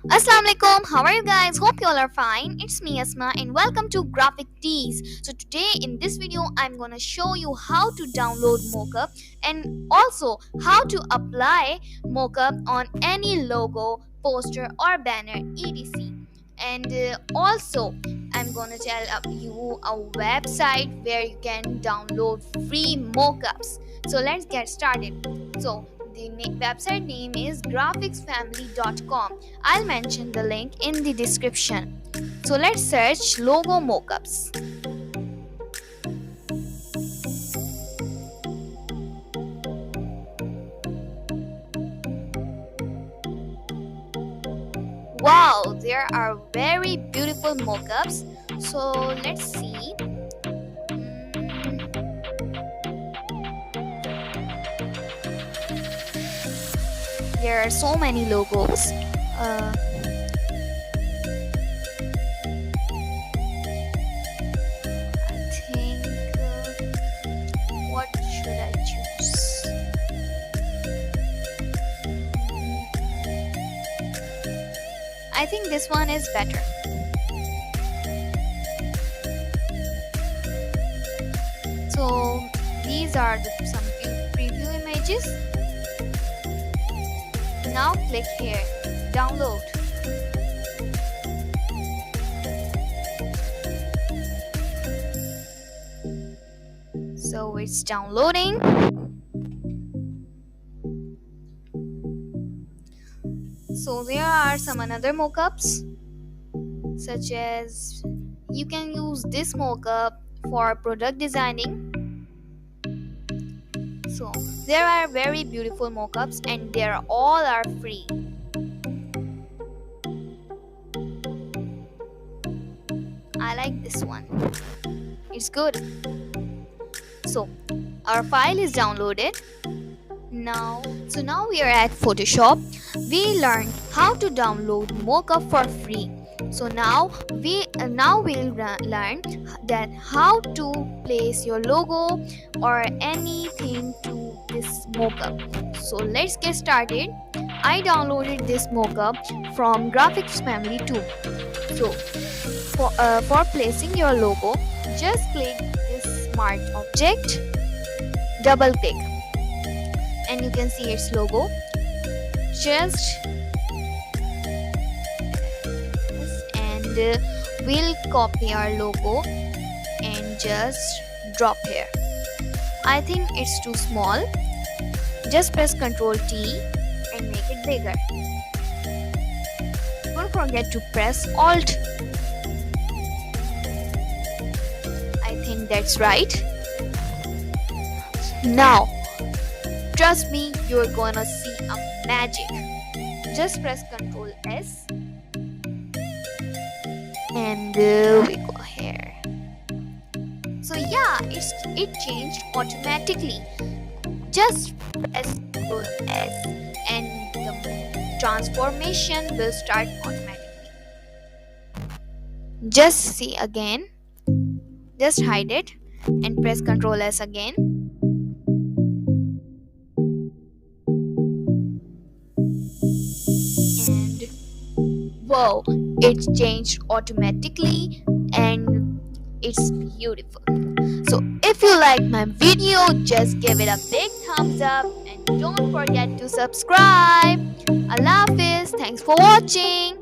Assalamualaikum, how are you guys? Hope you all are fine. It's me Asma and welcome to Graphic Tees. So today in this video I'm gonna show you how to download Mockup and also how to apply Mockup on any logo, poster or banner etc. And also I'm gonna tell you a website where you can download free mockups. So let's get started. So the website name is graphicsfamily.com. I'll mention the link in the description. So let's search logo mockups. Wow, there are very beautiful mockups. So let's see. There are so many logos. I think what should I choose? I think this one is better. So these are some preview images. Now click here, download. So it's downloading. So there are some another mockups, such as you can use this mockup for product designing. So there are very beautiful mockups and they are all free. I like this one. It's good. So our file is downloaded. Now we are at Photoshop. We learned how to download mockup for free. So now we'll learn that how to place your logo or anything to this mockup. So let's get started. I downloaded this mockup from Graphics Family too. So for placing your logo, just click this smart object, double click, and you can see its logo. Just we'll copy our logo and just drop here. I think it's too small. Just press Ctrl T and make it bigger. Don't forget to press Alt. I think that's right. Now trust me, you're gonna see a magic. Just press Ctrl S and we go here. So yeah, it changed automatically. Just press Ctrl S and the transformation will start automatically. Just see again. Just hide it and press Ctrl S again. And wow, it's changed automatically and it's beautiful. So if you like my video, just give it a big thumbs up and don't forget to subscribe. Allah Hafiz, thanks for watching.